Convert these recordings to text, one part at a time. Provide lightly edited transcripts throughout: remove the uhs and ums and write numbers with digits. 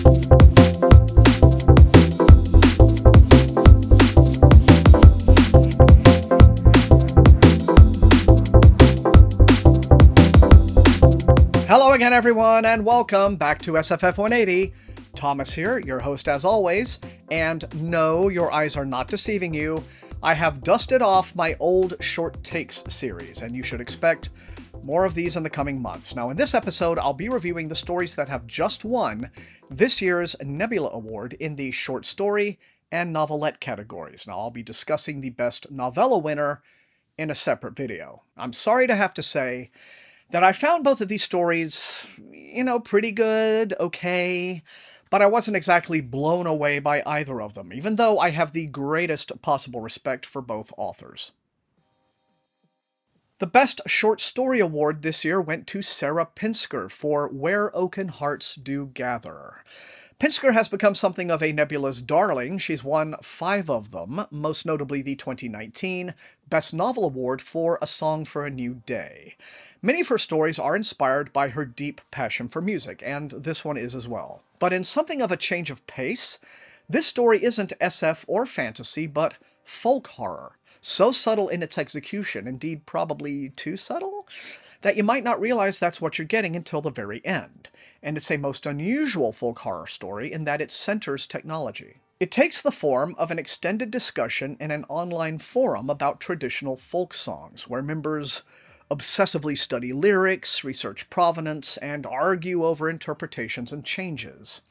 Hello again, everyone, and welcome back to SFF180. Thomas here, your host as always, and no, your eyes are not deceiving you. I have dusted off my old short takes series, and you should expect more of these in the coming months. Now, in this episode, I'll be reviewing the stories that have just won this year's Nebula Award in the short story and novelette categories. Now, I'll be discussing the best novella winner in a separate video. I'm sorry to have to say that I found both of these stories, pretty good, okay, but I wasn't exactly blown away by either of them, even though I have the greatest possible respect for both authors. The Best Short Story Award this year went to Sarah Pinsker for Where Oaken Hearts Do Gather. Pinsker has become something of a Nebula's darling. She's won 5 of them, most notably the 2019 Best Novel Award for A Song for a New Day. Many of her stories are inspired by her deep passion for music, and this one is as well. But in something of a change of pace, this story isn't SF or fantasy, but folk horror. So subtle in its execution, indeed probably too subtle, that you might not realize that's what you're getting until the very end. And it's a most unusual folk horror story in that it centers technology. It takes the form of an extended discussion in an online forum about traditional folk songs, where members obsessively study lyrics, research provenance, and argue over interpretations and changes.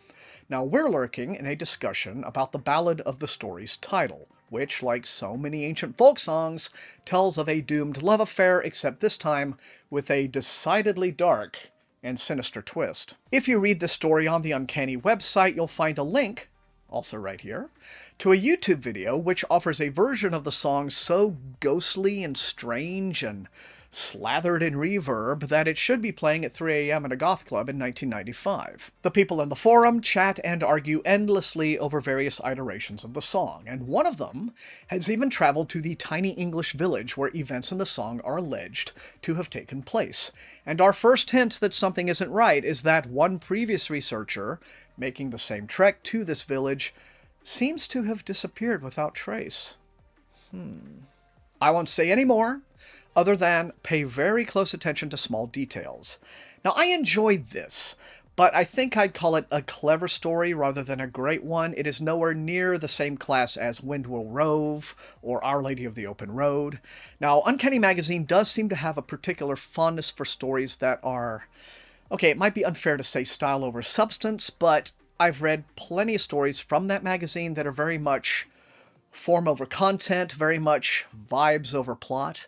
Now, we're lurking in a discussion about the ballad of the story's title, which, like so many ancient folk songs, tells of a doomed love affair, except this time with a decidedly dark and sinister twist. If you read the story on the Uncanny website, you'll find a link, also right here, to a YouTube video which offers a version of the song so ghostly and strange and slathered in reverb that it should be playing at 3 a.m. at a goth club in 1995. The people in the forum chat and argue endlessly over various iterations of the song, and one of them has even traveled to the tiny English village where events in the song are alleged to have taken place. And our first hint that something isn't right is that one previous researcher making the same trek to this village seems to have disappeared without trace. I won't say any more, other than pay very close attention to small details. Now, I enjoyed this, but I think I'd call it a clever story rather than a great one. It is nowhere near the same class as Wind Will Rove or Our Lady of the Open Road. Now, Uncanny Magazine does seem to have a particular fondness for stories that are, okay, it might be unfair to say style over substance, but I've read plenty of stories from that magazine that are very much form over content, very much vibes over plot.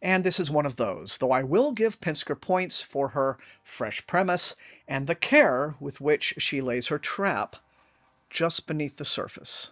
And this is one of those, though I will give Pinsker points for her fresh premise and the care with which she lays her trap just beneath the surface.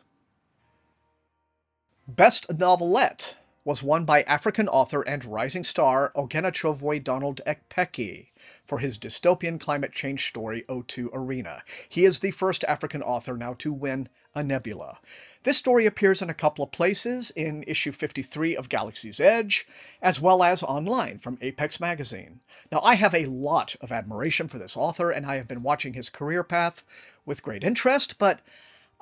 Best Novelette was won by African author and rising star Oghenechovwe Donald Ekpeki for his dystopian climate change story O2 Arena. He is the first African author now to win a Nebula. This story appears in a couple of places, in issue 53 of Galaxy's Edge, as well as online from Apex magazine. Now, I have a lot of admiration for this author, and I have been watching his career path with great interest, but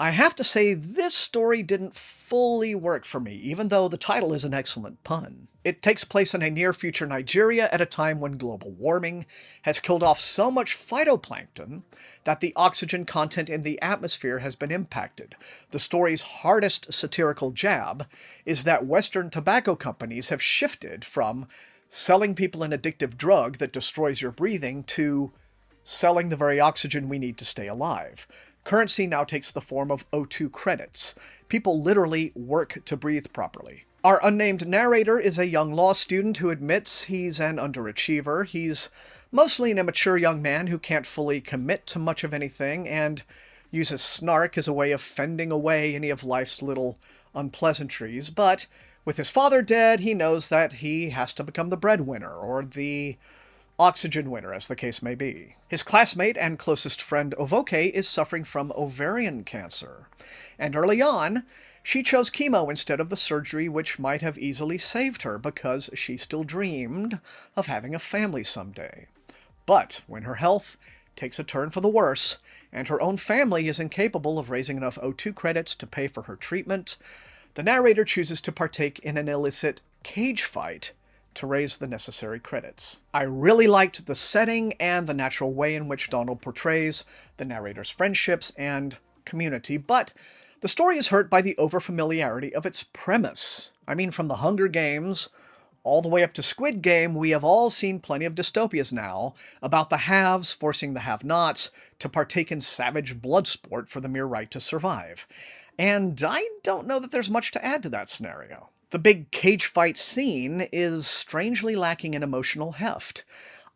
I have to say this story didn't fully work for me, even though the title is an excellent pun. It takes place in a near-future Nigeria at a time when global warming has killed off so much phytoplankton that the oxygen content in the atmosphere has been impacted. The story's hardest satirical jab is that Western tobacco companies have shifted from selling people an addictive drug that destroys your breathing to selling the very oxygen we need to stay alive. Currency now takes the form of O2 credits. People literally work to breathe properly. Our unnamed narrator is a young law student who admits he's an underachiever. He's mostly an immature young man who can't fully commit to much of anything and uses snark as a way of fending away any of life's little unpleasantries. But with his father dead, he knows that he has to become the breadwinner, or the oxygen winner, as the case may be. His classmate and closest friend Ovoke is suffering from ovarian cancer, and early on, she chose chemo instead of the surgery which might have easily saved her because she still dreamed of having a family someday. But when her health takes a turn for the worse, and her own family is incapable of raising enough O2 credits to pay for her treatment, the narrator chooses to partake in an illicit cage fight to raise the necessary credits. I really liked the setting and the natural way in which Donald portrays the narrator's friendships and community, but the story is hurt by the overfamiliarity of its premise. I mean, from the Hunger Games all the way up to Squid Game, we have all seen plenty of dystopias now about the haves forcing the have-nots to partake in savage blood sport for the mere right to survive. And I don't know that there's much to add to that scenario. The big cage fight scene is strangely lacking in emotional heft.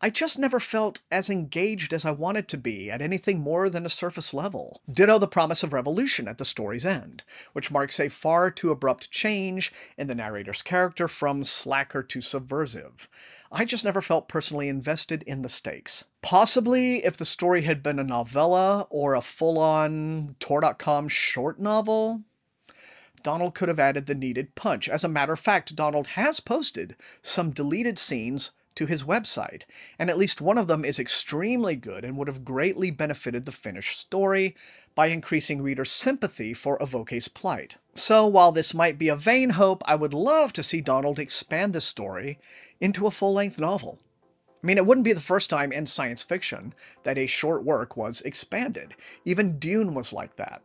I just never felt as engaged as I wanted to be at anything more than a surface level. Ditto the promise of revolution at the story's end, which marks a far too abrupt change in the narrator's character from slacker to subversive. I just never felt personally invested in the stakes. Possibly if the story had been a novella or a full-on Tor.com short novel, Donald could have added the needed punch. As a matter of fact, Donald has posted some deleted scenes to his website, and at least one of them is extremely good and would have greatly benefited the finished story by increasing reader sympathy for Avoke's plight. So while this might be a vain hope, I would love to see Donald expand this story into a full-length novel. I mean, it wouldn't be the first time in science fiction that a short work was expanded. Even Dune was like that.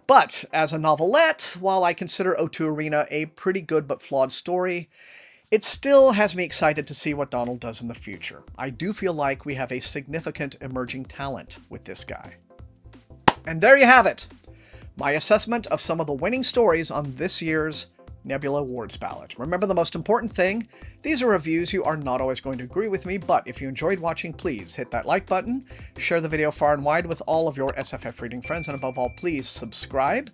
But as a novelette, while I consider O2 Arena a pretty good but flawed story, it still has me excited to see what Donald does in the future. I do feel like we have a significant emerging talent with this guy. And there you have it! My assessment of some of the winning stories on this year's Nebula Awards ballot. Remember the most important thing? These are reviews. You are not always going to agree with me, but if you enjoyed watching, please hit that like button, share the video far and wide with all of your SFF reading friends, and above all, please subscribe.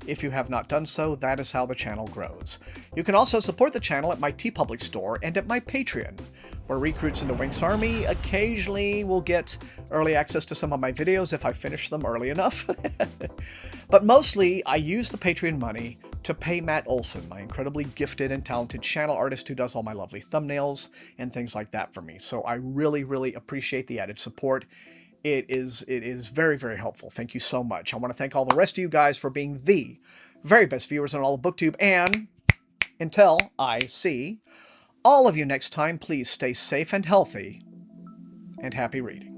If you have not done so, that is how the channel grows. You can also support the channel at my TeePublic store and at my Patreon, where recruits in the Winx Army occasionally will get early access to some of my videos if I finish them early enough. But mostly, I use the Patreon money to pay Matt Olson, my incredibly gifted and talented channel artist who does all my lovely thumbnails and things like that for me. So I really, really appreciate the added support. It is very, very helpful. Thank you so much. I want to thank all the rest of you guys for being the very best viewers on all of BookTube. And until I see all of you next time, please stay safe and healthy and happy reading.